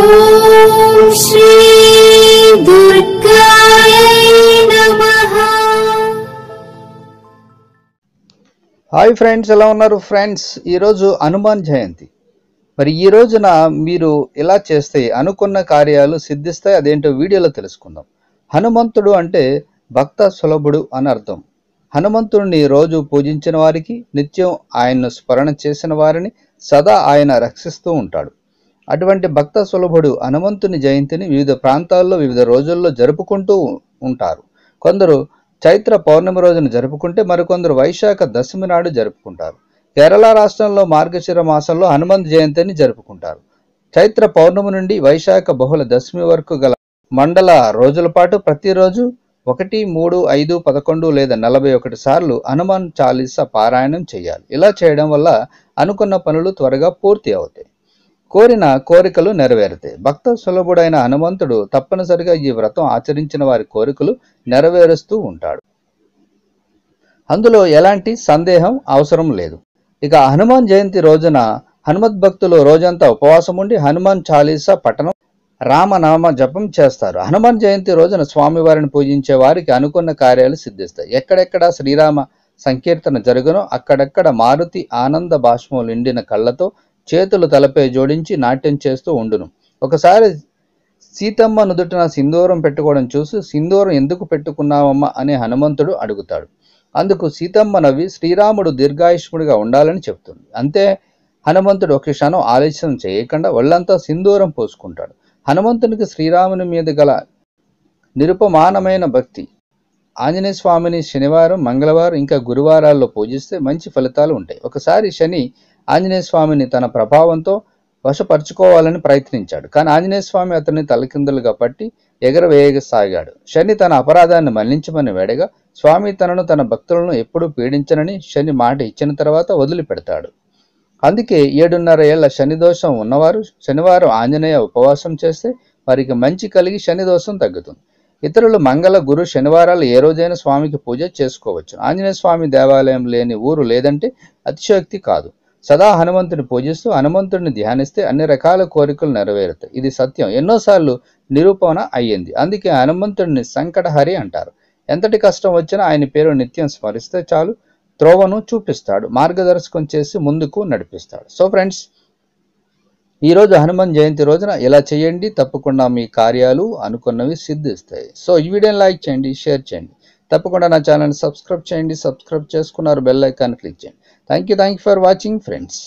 ఓం శ్రీ దుర్గాయ నమః. Hi friends, ఎలా ఉన్నారు ఫ్రెండ్స్? ఈరోజు హనుమాన్ జయంతి. మరి ఈ రోజున మీరు ఇలా చేస్తే అనుకున్న కార్యాలు సిద్ధిస్తాయి. అదేంటో వీడియోలో తెలుసుకుందాం. హనుమంతుడు అంటే భక్త సులభుడు అని అర్థం. హనుమంతుడిని రోజు పూజించిన వారికి, నిత్యం ఆయన్ను స్మరణ చేసిన వారిని సదా ఆయన రక్షిస్తూ ఉంటాడు. అటువంటి భక్త సులభుడు హనుమంతుని జయంతిని వివిధ ప్రాంతాల్లో వివిధ రోజుల్లో జరుపుకుంటూ ఉంటారు. కొందరు చైత్ర పౌర్ణమి రోజున జరుపుకుంటే మరికొందరు వైశాఖ దశమి నాడు జరుపుకుంటారు. కేరళ రాష్ట్రంలో మార్గశిర మాసంలో హనుమంత్ జయంతిని జరుపుకుంటారు. చైత్ర పౌర్ణమి నుండి వైశాఖ బహుళ దశమి వరకు గల మండల రోజుల పాటు ప్రతిరోజు 1, 3, 5, 11 లేదా 41 సార్లు హనుమాన్ చాలీసా పారాయణం చేయాలి. ఇలా చేయడం వల్ల అనుకున్న పనులు త్వరగా పూర్తి అవుతాయి, కోరిన కోరికలు నెరవేరుతాయి. భక్త సులభుడైన హనుమంతుడు తప్పనిసరిగా ఈ వ్రతం ఆచరించిన వారి కోరికలు నెరవేరుస్తూ ఉంటాడు. అందులో ఎలాంటి సందేహం అవసరం లేదు. ఇక హనుమాన్ జయంతి రోజున హనుమద్ భక్తులు రోజంతా ఉపవాసం ఉండి హనుమాన్ చాలీసా పఠనం, రామనామ జపం చేస్తారు. హనుమాన్ జయంతి రోజున స్వామివారిని పూజించే వారికి అనుకున్న కార్యాలు సిద్ధిస్తాయి. ఎక్కడెక్కడ శ్రీరామ సంకీర్తన జరుగునో అక్కడక్కడ మారుతి ఆనంద బాష్పం నిండిన కళ్ళతో చేతులు తలపై జోడించి నాట్యం చేస్తూ ఉండును. ఒకసారి సీతమ్మ నుదుటిన సింధూరం పెట్టుకోవడం చూసి, సింధూరం ఎందుకు పెట్టుకున్నావమ్మా అని హనుమంతుడు అడుగుతాడు. అందుకు సీతమ్మ నవ్వి శ్రీరాముడు దీర్ఘాయుష్ముడిగా ఉండాలని చెప్తుంది. అంతే హనుమంతుడు ఒక క్షణం ఆలస్యం చేయకుండా ఒళ్ళంతా సింధూరం పోసుకుంటాడు. హనుమంతునికి శ్రీరాముని మీద గల నిరుపమానమైన భక్తి. ఆంజనేయ స్వామిని శనివారం, మంగళవారం ఇంకా గురువారాల్లో పూజిస్తే మంచి ఫలితాలు ఉంటాయి. ఒకసారి శని ఆంజనేయ స్వామిని తన ప్రభావంతో వశపరుచుకోవాలని ప్రయత్నించాడు. కానీ ఆంజనేయ స్వామి అతన్ని తలకిందులుగా పట్టి ఎగరవేయసాగాడు. శని తన అపరాధాన్ని మన్నించమని వేడగా స్వామి తనను, తన భక్తులను ఎప్పుడూ పీడించనని శని మాట ఇచ్చిన తర్వాత వదిలిపెడతాడు. అందుకే 7.5 ఏళ్ల శని దోషం ఉన్నవారు శనివారం ఆంజనేయ ఉపవాసం చేస్తే వారికి మంచి కలిగి శని దోషం తగ్గుతుంది. ఇతరులు మంగళ, గురు, శనివారాలు ఏ రోజైనా స్వామికి పూజ చేసుకోవచ్చు. ఆంజనేయ స్వామి దేవాలయం లేని ఊరు లేదంటే అతిశయోక్తి కాదు. సదా హనుమంతుని పూజిస్తూ హనుమంతుడిని ధ్యానిస్తే అన్ని రకాల కోరికలు నెరవేరుతాయి. ఇది సత్యం ఎన్నోసార్లు నిరూపణ అయ్యింది. అందుకే హనుమంతుడిని సంకటహరి అంటారు. ఎంతటి కష్టం వచ్చినా ఆయన పేరు నిత్యం స్మరిస్తే చాలు, త్రోవను చూపిస్తాడు, మార్గదర్శకం చేసి ముందుకు నడిపిస్తాడు. సో ఫ్రెండ్స్, ఈరోజు హనుమాన్ జయంతి రోజున ఇలా చేయండి, తప్పకుండా మీ కార్యాలు అనుకున్నవి సిద్ధిస్తాయి. సో ఈ వీడియోని లైక్ చేయండి, షేర్ చేయండి, తప్పకుండా నా ఛానల్ని సబ్స్క్రైబ్ చేయండి. సబ్స్క్రైబ్ చేసుకున్నారు, బెల్ ఐకాన్ క్లిక్ చేయండి. Thank you for watching friends.